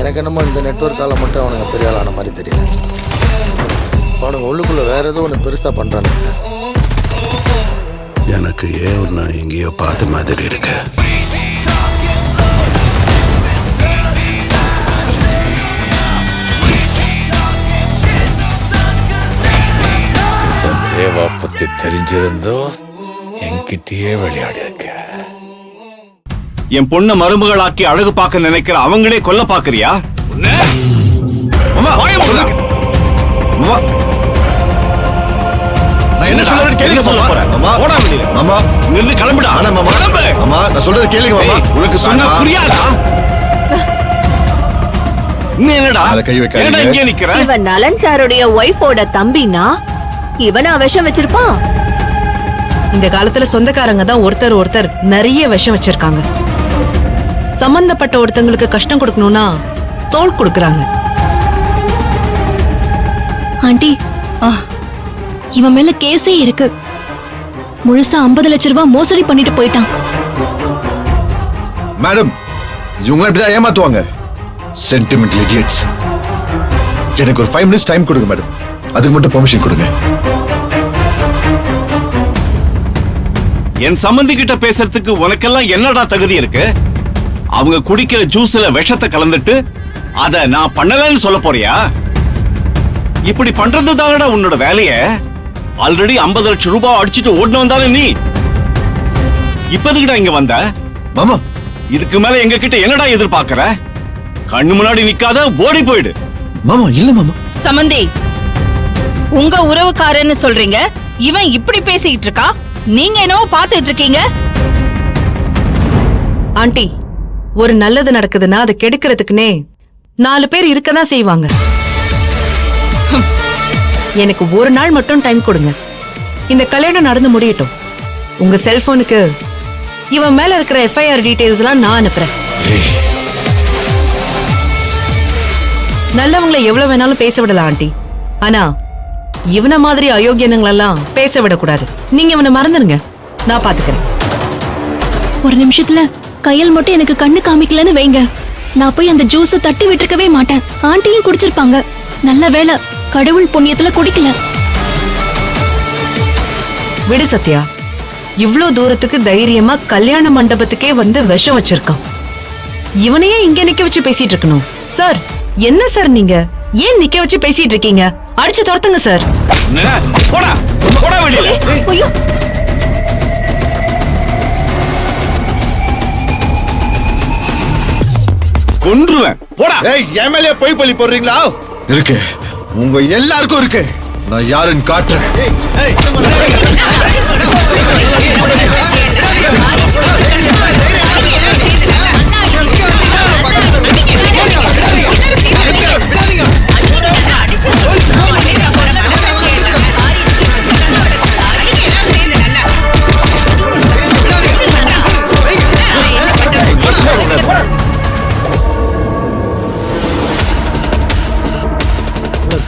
எனக்கு என்னமோ இந்த நெட்வொர்க்கால மட்டும் அவனுங்க பெரிய ஆளான மாதிரி தெரியல. அவனுங்க உள்ளுக்குள்ளே வேறு ஏதோ ஒன்று பெருசாக பண்ணுறானுங்க சார். எனக்கு ஏன் நான் எங்கேயோ பார்த்த மாதிரி இருக்கு. தேவா பத்தி தெரிஞ்சிருந்தோ என்கிட்டயே விளையாடி இருக்க. என் பொண்ணை மருமகளாக்கி அழகு பார்க்க நினைக்கிற அவங்களே கொல்ல பாக்குறியா? என்ன சொல்றேன்னு கேளுங்க. சொல்ல போறேன் ஓடா வெளியில. மாமா இங்கிருந்து கிளம்புடா. கிளம்பு. மாமா நான் சொல்றது கேளுங்க. மாமா உனக்கு சொன்னா புரியாதா? நீ என்னடா கை வைக்க ஏன்டா இங்கே நிக்கிற? இவன் நலன் சாருடைய ஒய்ஃபோட தம்பினா இவனா விஷம் வச்சிருப்பான். இந்த காலத்துல சொந்தக்காரங்க தான் ஒருத்தர் நிறைய விஷம் வச்சிருக்காங்க. சம்பந்தப்பட்ட ஒருத்தங்களுக்கு கஷ்டம் கொடுக்கணும்னா தோள் கொடுக்கறாங்க. ஆண்டி இவன் மேல கேஸே இருக்கு. முழுசா 50 லட்சம் ரூபாய் மோசடி பண்ணிட்டு போயிட்டான். மேடம் இவங்க இப்படிதான் ஏமாத்துவாங்க. Sentimental idiots. எனக்கு ஒரு 5 minutes டைம் கொடுங்க மேடம். அதுக்கு மட்டும் பெர்மிஷன் கொடுங்க. என் சம்பந்தி கிட்ட பேசுறதுக்கு உனக்கெல்லாம் என்னடா தகுதி இருக்கு? அவங்க குடிக்கிற ஜூஸ்ல விஷத்தை கலந்துட்டு அத நான் பண்ணலன்னு சொல்ல போறியா? இப்படி பண்றது தானடா உன்னோட வேலைய. ஆல்ரெடி 50 லட்சம் ரூபாய் அடிச்சுட்டு ஓடின வந்தாலே நீ இப்பதுக்கிட்ட இங்க வந்த. மாமா இதுக்கு மேல எங்க கிட்ட என்னடா எதிர்பார்க்கற? கண்ணு முன்னாடி நிக்காத, ஓடி போயிடு. மாமா இல்ல மாமா. சம்பந்தி உங்க உறவுக்காரன்னு சொல்றீங்க, இவன் இப்படி பேசிட்டு இருக்கா, நீங்க என்னவோ பாத்துட்டு இருக்கீங்க. ஆண்டி, ஒரு நல்லது நடக்குதுன்னா அதை கெடுக்கிறதுக்குனே 4 பேர் இருக்கதான் செய்வாங்க. எனக்கு ஒரு நாள் மட்டும் டைம் கொடுங்க. இந்த கல்யாணம் நடந்து முடியட்டும். உங்க செல்போனுக்கு இவன் மேல இருக்கிற FIR டீடைல்ஸ் எல்லாம் நான் அனுப்புறேன். நல்லவங்களை எவ்வளவு வேணாலும் பேச விடலாம் ஆண்டி. ஆனா இவன மாதிரி அயோக்கியனங்களெல்லாம் பேச விடக்கூடாது. நீங்க இவனை மறந்துடுங்க, நான் பாத்துக்கிறேன். ஒரு நிமிஷத்துல கையில் மட்டும் எனக்கு கண்ணு காமிக்கலன்னு வைங்க, நான் போய் அந்த ஜூஸ தட்டி விட்டுருக்கவே மாட்டேன். ஆண்டியும் குடிச்சிருப்பாங்க. நல்ல வேளை கடவுள் புண்ணியத்துல குடிக்கல. விடு சத்யா, இவ்ளோ தூரத்துக்கு தைரியமா கல்யாண மண்டபத்துக்கே வந்து விஷம் வச்சிருக்கான். இவனையே இங்க நிக்க வச்சு பேசிட்டு இருக்கணும். சார் என்ன சார் நீங்க ஏன் நிக்க வச்சு பேசிட்டு இருக்கீங்க? அடிச்சு துரத்துங்க சார். போடா போடா வெளியில. ஐயோ கொன்றுவேன். போடா. ஏய் எம்எல்ஏ போய் பழி போடுறீங்களா? இருக்கு, உங்க எல்லாருக்கும் இருக்கு. நான் யாருன்னு காட்டுறேன்.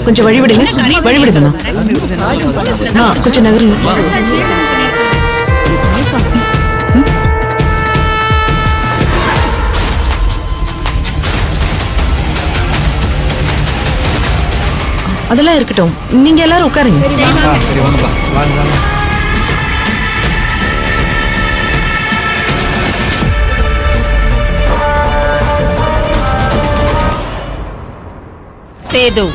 கொஞ்சம் வழிவிடுங்க, வழிவிடுங்கண்ணா. கொஞ்சம் நகருங்க. அதெல்லாம் இருக்கட்டும், நீங்க எல்லாரும் உட்காருங்க. சேது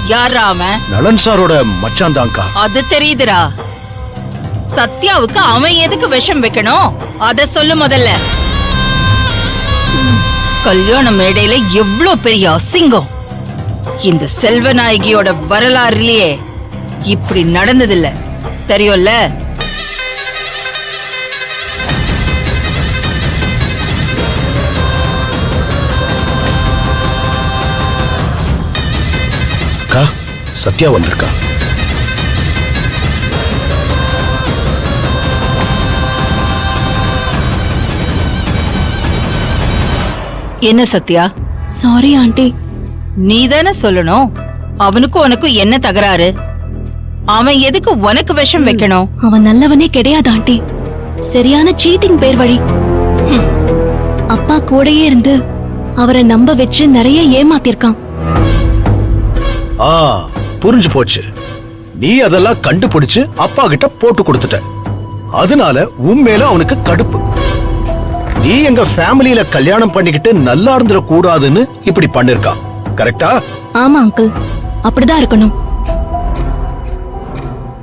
யாரா அவன்? நலன் சாரோட மச்சான் தான்க்கா. அது தெரியுதுடா. சத்யாவுக்கு அவன் எதுக்கு விஷம் வைக்கணும் அத சொல்லு முதல்ல. கல்யாண மேடையில எவ்வளவு பெரிய அசிங்கம். இந்த செல்வநாயகியோட வரலாறுலயே இப்படி நடந்ததில்ல, தெரியும்ல? சத்யா வந்திருக்கா. என்ன சத்யா? Sorry aunty. நீதானே சொல்லணும். அவனுக்கும் உனக்கும் என்ன தகராறு? அவன் எதுக்கு உனக்கு விஷம் வைக்கணும்? அவன் நல்லவனே கிடையாது ஆண்டி. சரியான சீட்டிங் பேர் வழி. அப்பா கூடயே இருந்து அவரை நம்ப வச்சு நிறைய ஏமாத்திருக்கான். ஆ, புரிஞ்சு போச்சு. நீ அதெல்லாம் கண்டுபிடிச்சு அப்பா கிட்ட போட்டு கொடுத்துட்ட. அதனால உண்மையில அவனுக்கு கடுப்பு. நீ எங்க ஃபேமிலியில கல்யாணம் பண்ணிக்கிட்டு நல்லா இருந்துட கூடாதுன்னு இப்படி பண்ணிருக்கான். கரெக்டா? ஆமா அங்கிள், அப்படிதான் இருக்கணும்.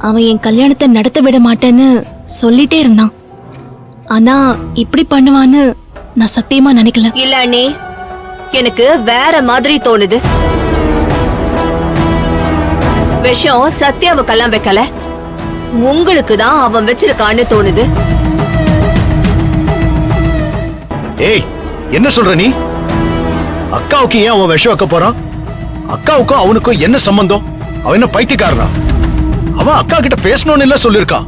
அவன் என் கல்யாணத்தை நடத்த விட மாட்டேன்னு சொல்லிட்டே இருந்தான். ஆனா இப்படி பண்ணுவான்னு நான் சத்தியமா நினைக்கல. இல்ல அண்ணி, எனக்கு வேற மாதிரி தோணுது. விஷம் சத்யாவுக்கெல்லாம் வைக்கல, உங்களுக்கு தான் அவன் வச்சிருக்கான்னு தோணுது. ஏய், என்ன சொல்ற நீ? அக்காவுக்கு ஏன் அவன் விஷம் வைக்க போறான்? அக்காவுக்கும் அவனுக்கும் என்ன சம்பந்தம்? அவன் என்ன பைத்தியக்காரனா? அவன் அக்கா கிட்ட பேசணும்னு இல்ல சொல்லிருக்கான்.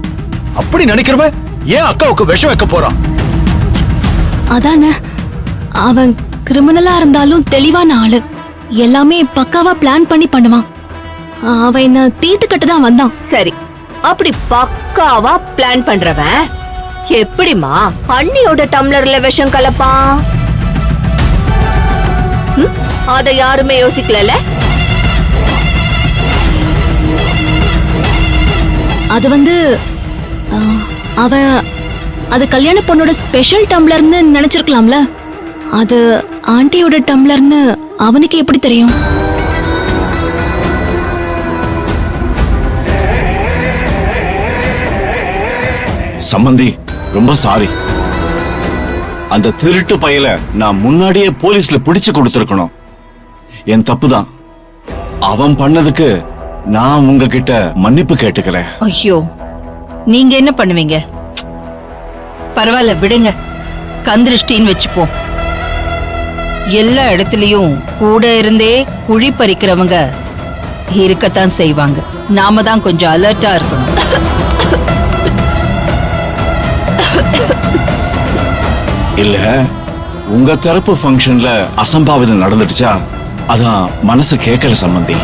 அப்படி நினைக்கிறவன் ஏன் அக்காவுக்கு விஷம் வைக்க போறான்? அதானே, அவன் கிரிமினலா இருந்தாலும் தெளிவான ஆளு. எல்லாமே பக்காவா பிளான் பண்ணி பண்ணுவான். அவன் என்ன தீர்த்துக்கிட்டு தான் வந்தான். சரி, அப்படி பக்காவா பிளான் பண்றவன் எப்படிமா அண்ணியோட டம்ளர்ல விஷம் கலப்பான்? அத யாருமே யோசிக்கல. அது வந்து அவன் அது கல்யாண பொண்ணோட ஸ்பெஷல் டம்ளர்னு நினைச்சிருக்கலாம்ல. அது ஆண்டியோட டம்ளர்னு அவனுக்கு எப்படி தெரியும்? சம்பந்தி, ரொம்ப சாரி. அந்த திருட்டு பயல நான் முன்னாடியே போலீஸ்ல பிடிச்சு கொடுத்திருக்கணும். என் தப்புதான். அவன் பண்ணதுக்கு நான் உங்ககிட்ட மன்னிப்பு கேட்டுக்கிறேன். ஐயோ, நீங்க என்ன பண்ணுவீங்க? பரவாயில்ல, விடுங்க. கந்திருஷ்டின்னு வச்சுப்போம். எல்லா இடத்துலயும் கூட இருந்தே குழி பறிக்கிறவங்க இருக்கத்தான் செய்வாங்க. நாம தான் கொஞ்சம் அலர்ட்டா இருக்கணும். இல்ல, உங்க தரப்பு ஃபங்க்ஷன்ல அசம்பாவிதம் நடந்துடுச்சா? அதான் மனசு கேட்கல சம்பந்தி.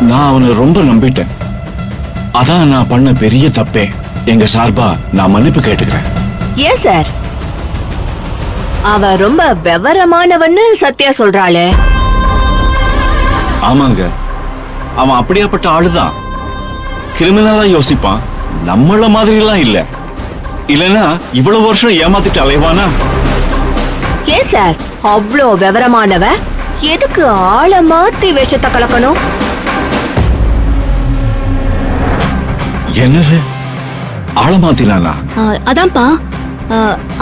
நான் அவனை ரொம்ப நம்பிட்டேன். அதான் நான் பண்ண பெரிய தப்பே. எங்க சார்பா நான் மன்னிப்பு கேட்டுக்கிறேன். ஏன் சார், அவ ரொம்ப விவரமானவன்னு சத்யா சொல்றாளே. ஆமாங்க, அவன் அப்படியாப்பட்ட ஆளுதான். கிரிமினலா யோசிப்பான், நம்மள மாதிரி எல்லாம் இல்ல. இல்லனா இவ்வளவு வருஷம் ஏமாத்திட்டு அலைவானா? ஏன் சார், அவ்வளோ விவரமானவ எதுக்கு ஆள மாத்தி விஷத்தை கலக்கணும்? என்னது, ஆழமாத்தினானா? அதான்ப்பா,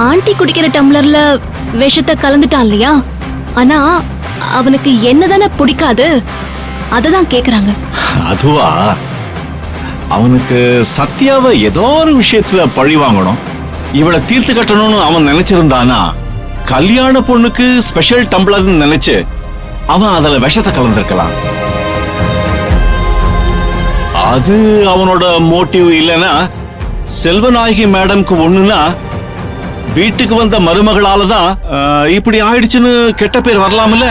ஆண்டி குடிக்கிற டம்ளர்ல விஷத்தை கலந்துட்டான் இல்லையா? ஆனா அவனுக்கு என்னதானே பிடிக்காது, அததான் கேக்குறாங்க. அதுவா, அவனுக்கு சத்யாவை ஏதோ ஒரு விஷயத்துல பழி வாங்கணும், இவளை தீர்த்து கட்டணும்னு அவன் நினைச்சிருந்தானா, கல்யாண பொண்ணுக்கு ஸ்பெஷல் டம்ளர்னு நினைச்சு அவன் அதுல விஷத்தை கலந்திருக்கலாம். அது அவனோட மோட்டிவ். இல்லனா செல்வநாயகி மேடம்க்கு ஒண்ணுனா வீட்டுக்கு வந்த மருமகளாலதான் இப்படி ஆயிடுச்சுன்னு கெட்ட பேர் வரலாம்ல.